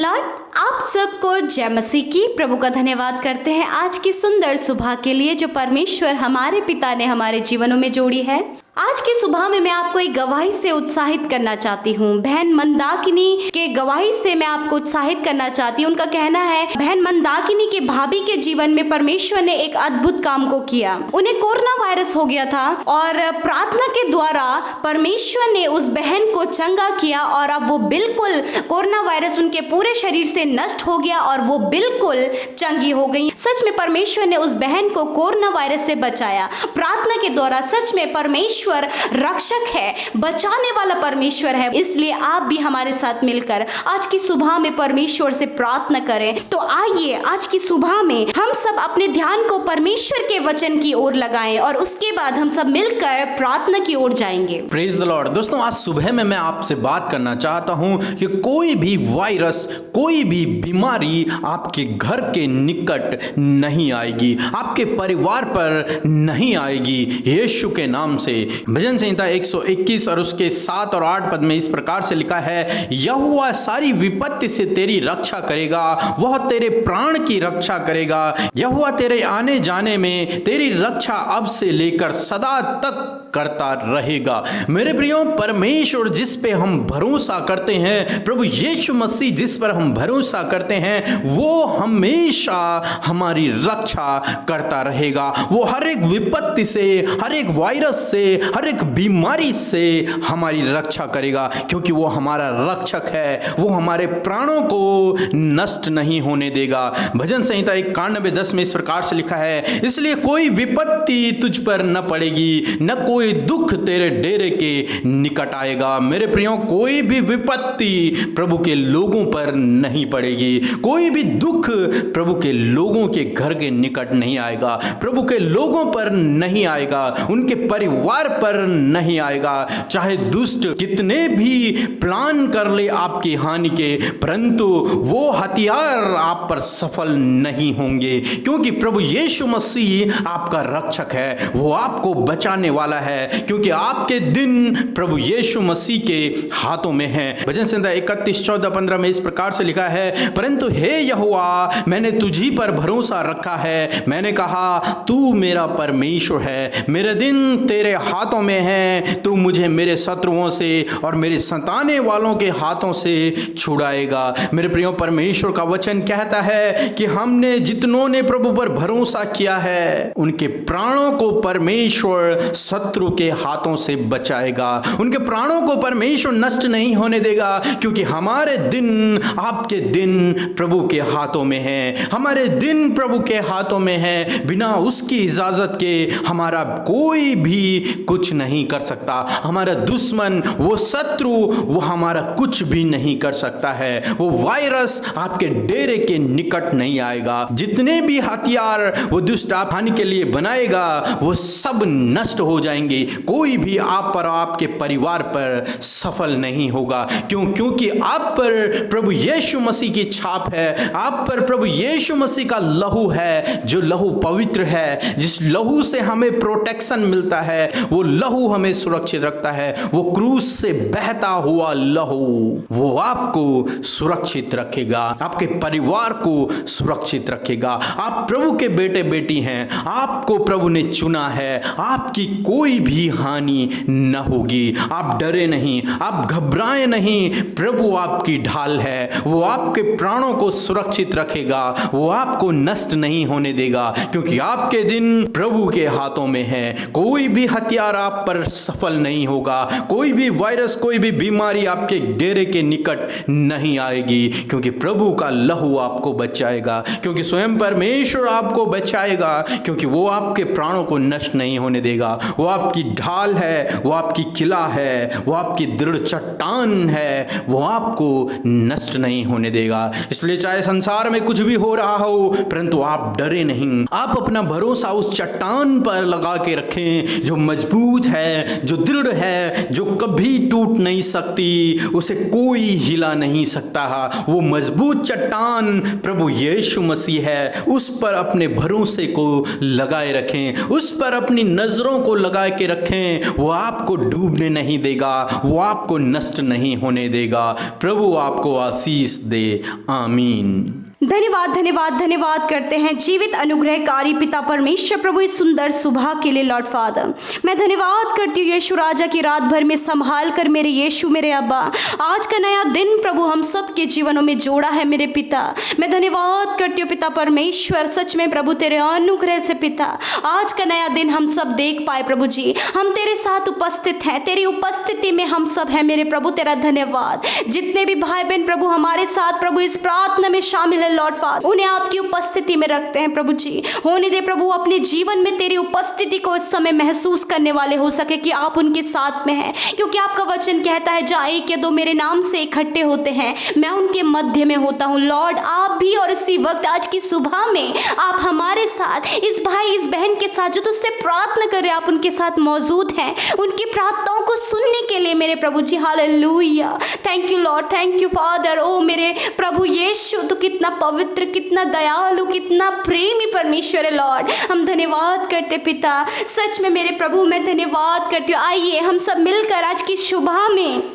Lord, आप सबको जय मसीह की। प्रभु का धन्यवाद करते हैं आज की सुंदर सुबह के लिए जो परमेश्वर हमारे पिता ने हमारे जीवनों में जोड़ी है। आज की सुबह में मैं आपको एक गवाही से उत्साहित करना चाहती हूँ। बहन मंदाकिनी के गवाही से मैं आपको उत्साहित करना चाहती हूँ। उनका कहना है बहन मंदाकिनी के भाभी के जीवन में परमेश्वर ने एक अद्भुत काम को किया। उन्हें कोरोना वायरस हो गया था और प्रार्थना के द्वारा परमेश्वर ने उस बहन को चंगा किया और अब वो बिल्कुल कोरोना वायरस उनके पूरे शरीर से नष्ट हो गया और वो बिल्कुल चंगी हो गई। सच में परमेश्वर ने उस बहन को कोरोना वायरस से बचाया। प्रार्थना के द्वारा सच में परमेश्वर रक्षक है, बचाने वाला परमेश्वर है। इसलिए आप भी हमारे साथ मिलकर आज की सुबह में परमेश्वर से प्रार्थना करें। तो आइए आज की सुबह में हम सब अपने ध्यान को परमेश्वर के वचन की ओर लगाएं और उसके बाद हम सब मिलकर प्रार्थना की ओर जाएंगे। Praise the Lord. दोस्तों, आज सुबह में मैं आपसे बात करना चाहता हूं कि कोई भी वायरस, कोई भी बीमारी आपके घर के निकट नहीं आएगी, आपके परिवार पर नहीं आएगी, यीशु के नाम से। भजन संहिता 121 और उसके 7 और 8 पद में इस प्रकार से लिखा है, यहोवा सारी विपत्ति से तेरी रक्षा करेगा, वह तेरे प्राण की रक्षा करेगा। यहोवा तेरे आने जाने में तेरी रक्षा अब से लेकर सदा तक करता रहेगा। मेरे प्रियो, परमेश्वर जिस पे हम भरोसा करते हैं, प्रभु यीशु मसीह जिस पर हम भरोसा करते हैं, वो हमेशा हमारी रक्षा करता रहेगा। वो हर एक विपत्ति से, हर एक वायरस से, हर एक बीमारी से हमारी रक्षा करेगा, क्योंकि वो हमारा रक्षक है। वो हमारे प्राणों को नष्ट नहीं होने देगा। भजन संहिता 91:10 में इस प्रकार से लिखा है, इसलिए कोई विपत्ति तुझ पर न पड़ेगी, न कोई दुख तेरे डेरे के निकट आएगा। मेरे प्रियो, कोई भी विपत्ति प्रभु के लोगों पर नहीं पड़ेगी, कोई भी दुख प्रभु के लोगों के घर के निकट नहीं आएगा, प्रभु के लोगों पर नहीं आएगा, उनके परिवार पर नहीं आएगा। चाहे दुष्ट कितने भी प्लान कर ले आपकी हानि के, परंतु वो हथियार आप पर सफल नहीं होंगे, क्योंकि प्रभु यीशु मसीह आपका रक्षक है। वो आपको बचाने वाला है, क्योंकि आपके दिन प्रभु यीशु मसीह के हाथों में है। भजन संहिता 31:14-15 में इस प्रकार से लिखा है, परंतु हे यहोवा, मैंने तुझी पर भरोसा रखा है। मैंने कहा, तू मेरा परमेश्वर है, मेरे दिन तेरे हाथों में है। तू मुझे मेरे शत्रुओं से और मेरे सताने वालों के हाथों से छुड़ाएगा। मेरे प्रियो, परमेश्वर का वचन कहता है कि हमने जितनों ने प्रभु पर भरोसा किया है, उनके प्राणों को परमेश्वर शत्रु के हाथों से बचाएगा। उनके प्राणों को परमेश्वर नष्ट नहीं होने देगा, क्योंकि हमारे दिन, आपके दिन प्रभु के हाथों में है। हमारे दिन प्रभु के हाथों में है। बिना उसकी इजाजत के हमारा कोई भी कुछ नहीं कर सकता। हमारा दुश्मन, वो शत्रु, वो हमारा कुछ भी नहीं कर सकता है। वो वायरस आपके डेरे के निकट नहीं आएगा। जितने भी हथियार वो दुष्ट आप हानि के लिए बनाएगा, वो सब नष्ट हो जाएंगे। कोई भी आप पर, आपके परिवार पर सफल नहीं होगा। क्योंकि आप पर प्रभु यीशु मसीह की छाप है। आप पर प्रभु यीशु मसीह का लहू है, जो लहू पवित्र है, जिस लहू से हमें प्रोटेक्शन मिलता है। वो लहू हमें सुरक्षित रखता है। वो क्रूस से बहता हुआ लहू, वो आपको सुरक्षित रखेगा, आपके परिवार को सुरक्षित रखेगा। आप प्रभु के बेटे बेटी हैं, आपको प्रभु ने चुना है। आपकी कोई भी हानि न होगी। आप डरे नहीं, आप घबराएं नहीं। प्रभु आपकी ढाल है। वो आपके प्राणों को सुरक्षित रखेगा। वो आपको नष्ट नहीं होने देगा, क्योंकि आपके दिन प्रभु के हाथों में है। कोई भी हथियार आप पर सफल नहीं होगा। कोई भी वायरस, कोई भी बीमारी आपके डेरे के निकट नहीं आएगी, क्योंकि प्रभु का लहू आपको बचाएगा, क्योंकि स्वयं परमेश्वर आपको बचाएगा, क्योंकि वो आपके प्राणों को नष्ट नहीं होने देगा। वो आपकी ढाल है, वो आपकी किला है, वो आपकी दृढ़ चट्टान है। वो आपको नष्ट नहीं होने देगा। इसलिए चाहे संसार में कुछ भी हो रहा हो, परंतु आप डरे नहीं। आप अपना भरोसा उस चट्टान पर लगा के रखें, जो मजबूत मजबूत है, जो दृढ़ है, जो कभी टूट नहीं सकती, उसे कोई हिला नहीं सकता। वो मजबूत चट्टान प्रभु यीशु मसीह है। उस पर अपने भरोसे को लगाए रखें, उस पर अपनी नजरों को लगा के रखें। वो आपको डूबने नहीं देगा, वो आपको नष्ट नहीं होने देगा। प्रभु आपको आशीष दे। आमीन। धन्यवाद धन्यवाद धन्यवाद करते हैं जीवित अनुग्रहकारी पिता परमेश्वर प्रभु इस सुंदर सुबह के लिए लॉर्ड फादर। मैं धन्यवाद करती हूँ यीशु राजा की रात भर में संभाल कर मेरे यीशु मेरे अब्बा आज का नया दिन प्रभु हम सब के जीवनों में जोड़ा है मेरे पिता। मैं धन्यवाद करती हूँ पिता परमेश्वर, सच में प्रभु तेरे अनुग्रह से पिता आज का नया दिन हम सब देख पाए। प्रभु जी हम तेरे साथ उपस्थित हैं, तेरी उपस्थिति में हम सब हैं मेरे प्रभु। तेरा धन्यवाद। जितने भी भाई बहन प्रभु हमारे साथ प्रभु इस प्रार्थना में शामिल है लॉर्ड फादर, उन्हें आपकी उपस्थिति में रखते हैं प्रभु जी। होने दे प्रभु अपने जीवन में तेरी उपस्थिति को इस समय महसूस करने वाले हो सके कि आप उनके साथ में हैं, क्योंकि आपका वचन कहता है जहाँ एक या दो मेरे नाम से इकट्ठे होते हैं मैं उनके मध्य में होता हूँ। लॉर्ड आप भी और इसी वक्त आज की सुबह में आप हमारे साथ इस भाई इस बहन के साथ जो तुझसे प्रार्थना कर रहे हैं आप उनके साथ मौजूद हैं, उनकी प्रार्थनाओं को सुनने के लिए मेरे प्रभु जी। Hallelujah. Thank you Lord, thank you father. ओ मेरे प्रभु यीशु तो कितना पवित्र, कितना दयालु, कितना प्रेमी परमेश्वर है लॉर्ड। हम धन्यवाद करते पिता, सच में मेरे प्रभु मैं धन्यवाद करती हूँ। आइए हम सब मिलकर आज की सुबह में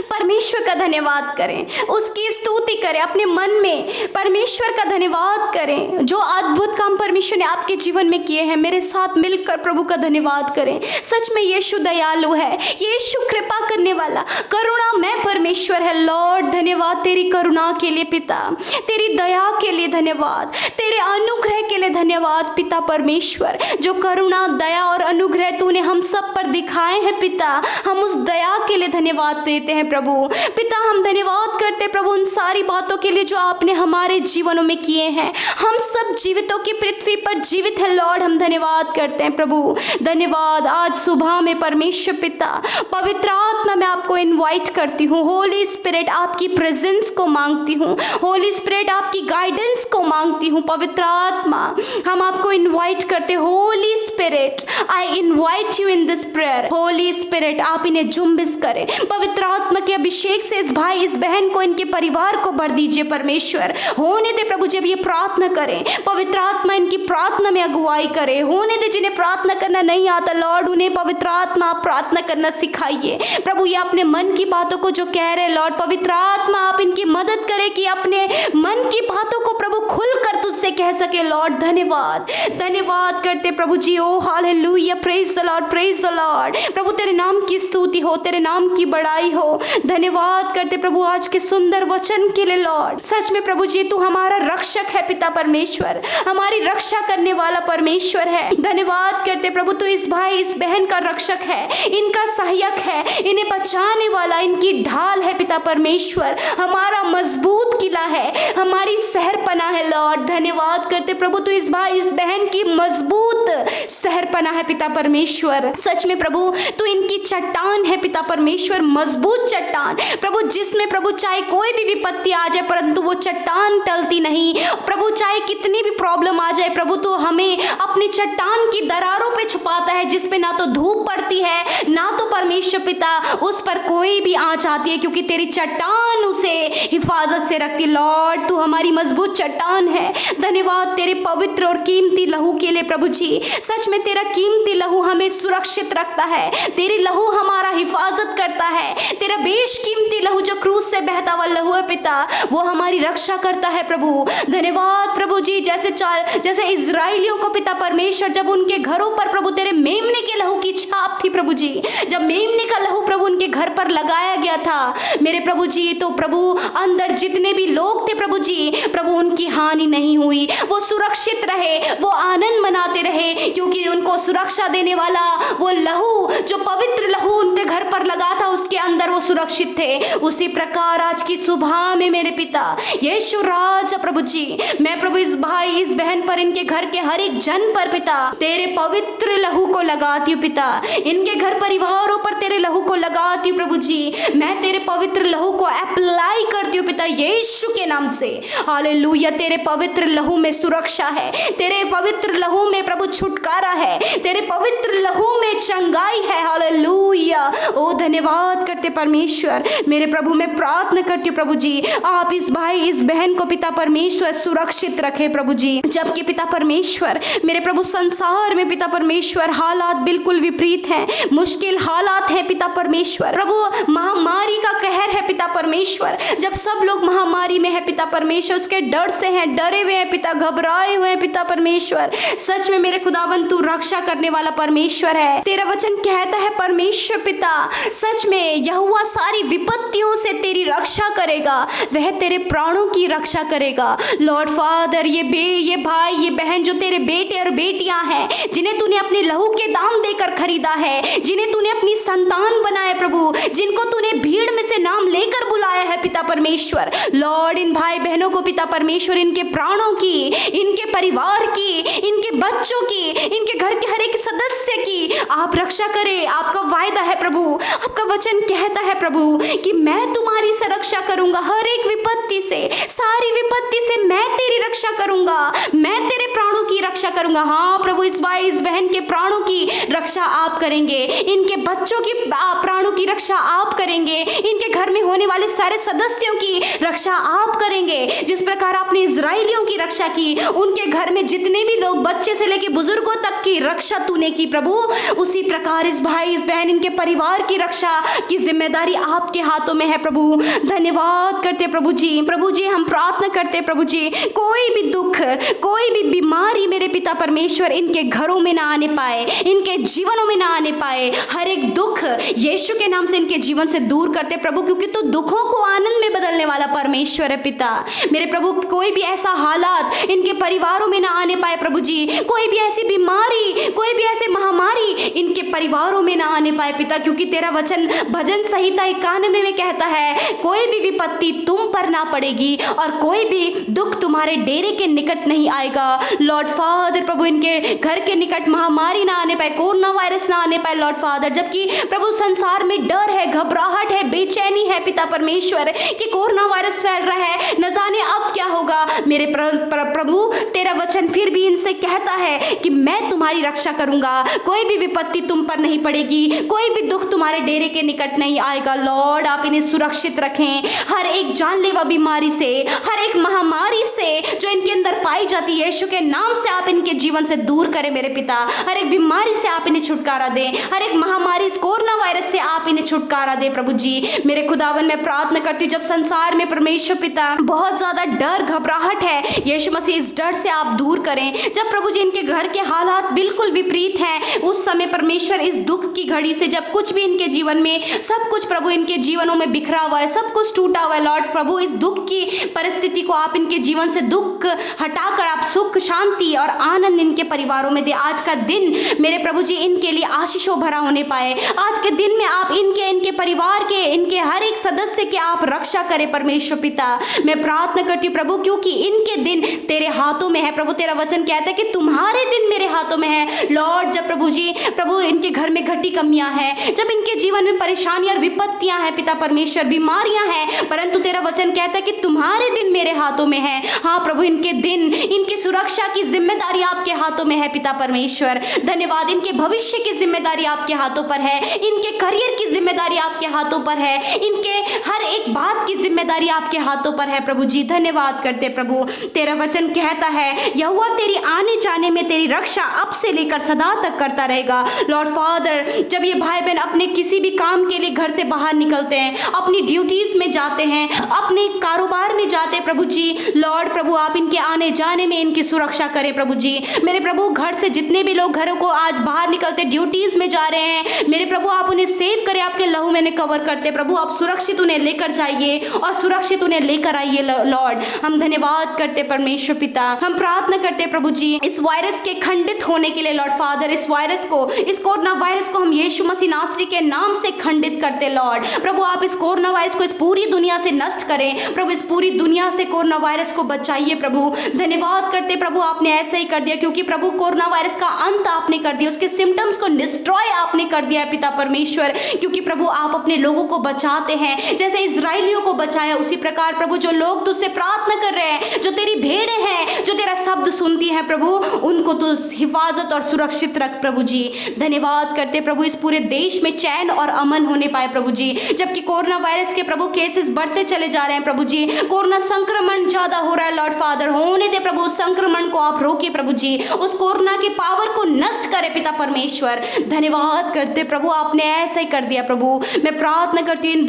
परमेश्वर का धन्यवाद करें, उसकी स्तुति करें, अपने मन में परमेश्वर का धन्यवाद करें। जो अद्भुत काम परमेश्वर ने आपके जीवन में किए हैं मेरे साथ मिलकर प्रभु का धन्यवाद करें। सच में यीशु दयालु है, यीशु कृपा करने वाला, करुणा में परमेश्वर है लॉर्ड। धन्यवाद तेरी करुणा के लिए पिता, तेरी दया के लिए धन्यवाद, तेरे अनुग्रह के लिए धन्यवाद पिता परमेश्वर। जो करुणा दया और अनुग्रह तूने हम सब पर दिखाए हैं पिता, हम उस दया के लिए धन्यवाद देते हैं प्रभु। पिता हम धन्यवाद करते प्रभु उन सारी बातों के लिए जो आपने हमारे जीवनों में किए हैं। हम सब जीवितों की पृथ्वी पर जीवित है लॉर्ड, हम धन्यवाद करते हैं प्रभु। धन्यवाद। आज सुबह में परमेश्वर पिता पवित्र आत्मा मैं आपको इनवाइट करती हूँ। होली स्पिरिट आपकी प्रेजेंस को मांगती हूँ, होली स्पिरिट आपकी गाइडेंस को मांगती हूँ। पवित्र आत्मा हम आपको इनवाइट करते, Holi spirit I invite you in this prayer. Holi spirit आप इन्हें जुम्बिश करें, पवित्र आत्मा के अभिषेक से इस भाई इस बहन को इनके परिवार को भर दीजिए परमेश्वर। होने दे प्रभु जब ये प्रार्थना करें पवित्र आत्मा इनकी प्रार्थना में अगुवाई करे। होने दे जिन्हें प्रार्थना करना नहीं आता लॉर्ड उन्हें पवित्र आत्मा आप प्रार्थना करना सिखाइए प्रभु। ये अपने मन की बातों को जो कह रहे लॉर्ड पवित्र आत्मा आप इनकी मदद करें कि अपने मन की बातों को प्रभु खुलकर तुझसे कह सके लॉर्ड। धन्यवाद धन्यवाद करते प्रभु जी। ओ hallelujah, praise the Lord, praise the Lord. प्रभु तेरे नाम की स्तुति हो, तेरे नाम की बड़ाई हो। धन्यवाद करते प्रभु आज के सुंदर वचन के लिए लॉर्ड। सच में प्रभु जी तू हमारा रक्षक है पिता परमेश्वर, हमारी रक्षा करने वाला परमेश्वर है। धन्यवाद करते प्रभु तू इस भाई इस बहन का रक्षक है, इनका सहायक है, इन्हें बचाने वाला, इनकी ढाल है पिता परमेश्वर, हमारा मजबूत किला है, हमारी शहरपना है लॉर्ड। धन्यवाद करते प्रभु तू इस भाई इस बहन की मजबूत शहरपना है पिता परमेश्वर। सच में प्रभु तू इनकी चट्टान है पिता परमेश्वर, मजबूत चट्टान प्रभु, जिसमें प्रभु चाहे कोई भी विपत्ति आ जाए परंतु वो चट्टान टलती नहीं प्रभु। चाहे कितनी भी प्रॉब्लम आ जाए प्रभु तो हमें अपनी चट्टान की दरारों पे छुपाता है, जिसपे ना तो धूप पड़ती है ना तो परमेश्वर पिता उस पर कोई भी आंच आती है, क्योंकि तेरी चट्टान उसे हिफाजत से रखती। लॉर्ड तू हमारी मजबूत चट्टान है। धन्यवाद तेरे पवित्र और कीमती लहू के लिए प्रभु जी। सच में तेरा कीमती लहू हमें सुरक्षित रखता है, तेरी लहू हमारा हिफाजत करता है, तेरा बेशकीमती लहू जो क्रूस से बहता हुआ लहू है पिता वो हमारी रक्षा करता है प्रभु। धन्यवाद प्रभु जी। जैसे इजराइलियों को पिता परमेश्वर जब उनके घरों पर प्रभु तेरे मेमने के लहू की छाप थी प्रभु जी, जब मेमने का लहू प्रभु उनके घर पर लगाया गया था मेरे प्रभु जी, तो प्रभु अंदर जितने भी लोग थे प्रभु जी प्रभु उनकी हानि नहीं हुई, वो सुरक्षित रहे, वो आनंद मनाते रहे, क्योंकि उनको सुरक्षा देने वाला वो लहू जो पवित्र लहू उनके घर पर लगा था उसके अंदर प्रकार वो सुरक्षित थे, उसी प्रकार आज की सुबह में मेरे पिता यीशु राजा प्रभु जी, मैं प्रभु इस भाई इस बहन पर, इनके घर के हर एक जन पर पिता तेरे पवित्र लहू को लगाती हूँ पिता, इनके घर परिवारों पर तेरे लहू को लगाती हूँ प्रभु जी। मैं तेरे पवित्र लहू को अप्लाई करती हूँ पिता यीशु के नाम से। हालेलुया। तेरे पवित्र लहू में सुरक्षा है, तेरे पवित्र लहू में प्रभु छुटकारा है, तेरे पवित्र लहू में चंगाई है। हालेलुया। ओ धन्यवाद करते परमेश्वर। मेरे प्रभु मैं प्रार्थना करती हूँ प्रभु जी, आप इस भाई इस बहन को पिता परमेश्वर सुरक्षित रखे प्रभु जी। जबकि पिता परमेश्वर मेरे प्रभु संसार में पिता परमेश्वर हालात बिल्कुल विपरीत हैं, मुश्किल हालात हैं पिता परमेश्वर। प्रभु महामारी का कहर है पिता परमेश्वर। जब सब लोग महामारी में है पिता परमेश्वर, उसके डर से हैं, डरे हुए हैं पिता, घबराए हुए हैं पिता परमेश्वर। सच में मेरे खुदावन तू रक्षा करने वाला परमेश्वर है। तेरा वचन कहता है परमेश्वर पिता, सच में यहोवा सारी विपत्तियों से तेरी रक्षा करेगा, वह तेरे प्राणों की रक्षा करेगा। लॉर्ड फादर ये भाई ये बहन जो तेरे बेटे और बेटियां हैं, जिन्हें तूने अपने लहू के दाम देकर खरीदा है, जिन्हें तूने अपनी संतान बनाया प्रभु, जिनको तूने भीड़ में से नाम लेकर बुलाया है पिता परमेश्वर। लॉर्ड इन भाई बहनों को पिता परमेश्वर, इनके प्राणों की, इनके परिवार की, इनके बच्चों की, इनके घर के हर एक सदस्य की आप रक्षा करें। आपका वायदा है प्रभु, आपका वचन कहता है प्रभु कि मैं तुम्हारी रक्षा करूंगा, हर एक विपत्ति से, सारी विपत्ति से मैं तेरी रक्षा करूंगा, मैं तेरे प्राणों की रक्षा करूंगा। हाँ प्रभु, इस भाई इस बहन के प्राणों की रक्षा आप करेंगे, इनके बच्चों की प्राणों की रक्षा आप करेंगे, इनके घर में होने वाले सारे सदस्यों की रक्षा आप करेंगे। जिस प्रकार आपने इजराइलियों की रक्षा की, उनके घर में जितने भी लोग बच्चे से लेकर बुजुर्गों तक की रक्षा तूने की प्रभु, उसी प्रकार इस भाई इस बहन इनके परिवार की रक्षा की जिम्मेदारी आपके हाथों में है प्रभु। धन्यवाद करते प्रभु जी हम प्रार्थना करते प्रभु जी, कोई भी दुख, कोई भी बीमारी मेरे पिता परमेश्वर इनके घरों में ना आने पाए, इनके जीवनों में ना आने पाए। हर एक दुख यीशु के नाम से इनके जीवन से दूर करते प्रभु, क्योंकि तो दुखों को आनंद में बदलने वाला परमेश्वर है पिता। मेरे प्रभु कोई भी ऐसा हालात इनके परिवारों में ना आने पाए प्रभु जी, कोई भी ऐसी बीमारी, कोई भी ऐसी महामारी इनके परिवारों में ना आने पाए पिता, क्योंकि तेरा वचन भजन संहिता 91 में कहता है, कोई भी विपत्ति तुम पर ना पड़ेगी और कोई भी दुख तुम्हारे डेरे के निकट नहीं आएगा। लॉर्ड फादर प्रभु इनके घर के निकट महामारी ना आने पाए, कोरोना वायरस ना आने पाए लॉर्ड फादर। जबकि प्रभु संसार में डर है, घबराहट है, बेचैनी है पिता परमेश्वर कि कोरोना वायरस फैल रहा है, न जाने अब क्या होगा। मेरे प्रभु तेरा वचन फिर भी इनसे कहता है कि मैं तुम्हारी रक्षा करूंगा, कोई भी विपत्ति तुम पर नहीं पड़ेगी, कोई भी दुख तुम्हारे डेरे के निकट नहीं आएगा। लॉर्ड आप इन्हें सुरक्षित रखें हर एक जानलेवा बीमारी से, हर एक महामारी से जो इनके अंदर पाई जाती है, यीशु के नाम से आप इनके जीवन से दूर करें मेरे पिता। हर एक बीमारी से आप इन्हें छुटकारा दें, हर एक महामारी कोरोना वायरस से आप इन्हें छुटकारा दें प्रभु जी। मेरे खुदावन मैं प्रार्थना करती हूँ, जब संसार में परमेश्वर पिता बहुत ज्यादा डर घबराहट है, यीशु मसीह इस डर से आप दूर करें। जब प्रभु जी इनके घर के हालात बिल्कुल विपरीत हैं, उस समय परमेश्वर इस दुख की घड़ी से, जब कुछ भी इनके जीवन में, सब कुछ प्रभु इनके जीवनों में बिखरा हुआ है, सब कुछ टूटा हुआ है लॉर्ड प्रभु, इस दुख की परिस्थिति को आप इनके जीवन से दुख हटाकर आप सुख शांति और आनंद इनके परिवारों में दे। आज का दिन मेरे प्रभु जी इनके लिए आशीषों भरा होने पाए। आज के दिन में आप इनके परिवार के, इनके हर एक सदस्य के आप रक्षा करें परमेश्वर पिता। मैं प्रार्थना करती हूँ प्रभु, क्योंकि इनके दिन तेरे हाथों में है प्रभु। तेरा वचन कहता है कि तुम्हारे दिन मेरे हाथों में है लॉर्ड। जब प्रभु जी प्रभु इनके घर में घटी कमियां हैं, जब इनके जीवन में परेशानियां और विपत्तियां हैं पिता परमेश्वर, बीमारियां हैं, परंतु तेरा वचन कहता है कि तुम्हारे दिन मेरे हाथों में है। हाँ प्रभु, इनके दिन, इनकी सुरक्षा की जिम्मेदारी आपके हाथों में है पिता परमेश्वर। धन्यवाद। इनके भविष्य की जिम्मेदारी आपके हाथों पर है, इनके करियर की जिम्मेदारी आपके हाथों पर है, इनके हर एक बात की जिम्मेदारी आपके हाथों पर है प्रभु जी। धन्यवाद करते प्रभु। तेरा वचन कहता है यहोवा तेरी आने जाने में तेरी रक्षा अब से लेकर सदा तक करता रहेगा। लॉर्ड फादर, जब ये भाई बहन अपने किसी भी काम के लिए घर से बाहर निकलते हैं, अपनी ड्यूटीज में जाते हैं, अपने कारोबार में जाते हैं प्रभु जी, लॉर्ड प्रभु आप इनके आने जाने में इनकी सुरक्षा करें प्रभु जी। मेरे प्रभु घर से जितने भी लोग घरों को आज बाहर निकलते ड्यूटीज में जा रहे हैं, मेरे प्रभु आप उन्हें सेव करें, आपके लहू में कवर करते प्रभु। आप सुरक्षित उन्हें लेकर जाइए और सुरक्षित उन्हें लेकर आइए लॉर्ड। हम धन्यवाद धन्यवाद करते परमेश्वर पिता, हम प्रार्थना करते प्रभु जी इस वायरस के खंडित होने के लिए लॉर्ड फादर, इस कोरोना वायरस को हम यीशु मसीह नासरी के नाम से खंडित करते लॉर्ड। प्रभु आप इस कोरोना वायरस को इस पूरी दुनिया से नष्ट करें प्रभु, इस पूरी दुनिया से कोरोना वायरस को बचाइए प्रभु। धन्यवाद करते प्रभु आपने ऐसा ही कर दिया, क्योंकि प्रभु कोरोना वायरस का अंत आपने कर दिया, उसके सिम्टम्स को डिस्ट्रॉय आपने कर दिया है पिता परमेश्वर, क्योंकि प्रभु आप अपने लोगों को बचाते हैं। जैसे इजराइलियों को बचाया उसी प्रकार प्रभु जो लोग तुझसे प्रार्थना कर रहे हैं, जो तेरी भेड़ें हैं, जो तेरा शब्द सुनती हैं प्रभु, उनको तू हिफाजत और सुरक्षित रख प्रभु जी। धन्यवाद करते प्रभु इस पूरे देश में चैन और अमन होने पाए प्रभु जी, जबकि कोरोना वायरस के प्रभु केसेस बढ़ते चले जा रहे हैं प्रभु जी, कोरोना संक्रमण ज्यादा हो रहा है लॉर्ड फादर, होने दे प्रभु उस संक्रमण को आप रोके प्रभु जी, उस कोरोना की पावर को नष्ट करे पिता परमेश्वर। धन्यवाद करते प्रभु आपने ऐसा ही कर दिया प्रभु। मैं प्रार्थना करती हूँ इन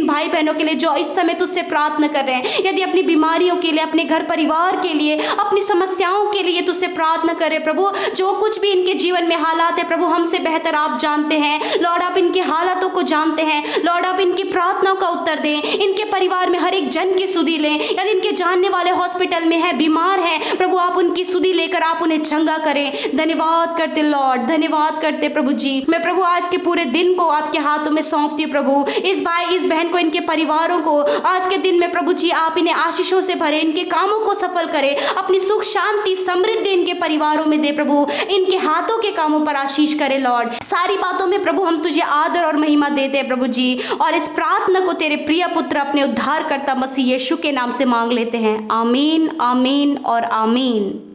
भाई बहनों के लिए जो इस समय तुझसे प्रार्थना कर रहे हैं, यदि अपनी बीमारियों के लिए, अपने घर परिवार के लिए, अपनी समस्याओं के लिए तुझसे प्रार्थना करे प्रभु, जो कुछ भी इनके जीवन में हालात है प्रभु हमसे बेहतर आप जानते हैं लॉर्ड, आप इनके हालातों को जानते हैं लॉर्ड, आप इनकी प्रार्थनाओं का उत्तर दें, इनके परिवार में हर एक जन की सुधि लें, यदि इनके जानने वाले हॉस्पिटल में है, बीमार है प्रभु आप उनकी सुधि लेकर आप उन्हें चंगा करें। धन्यवाद करते लॉर्ड, धन्यवाद करते प्रभु जी। मैं प्रभु आज के पूरे दिन को आपके हाथों में सौंपती हूँ प्रभु, इस भाई इस बहन को, इनके परिवारों को आज के दिन में प्रभु जी आप इन्हें आशीषों से भरे, इनके कामों को सफल करें, अपनी सुख शांति समृद्धि इनके परिवारों में दे प्रभु, इनके हाथों के कामों पर आशीष करे लॉर्ड। सारी बातों में प्रभु हम तुझे आदर और महिमा देते हैं प्रभु जी, और इस प्रार्थना को तेरे प्रिय पुत्र अपने उद्धारकर्ता मसीह यीशु के नाम से मांग लेते हैं। आमीन, आमीन और आमीन।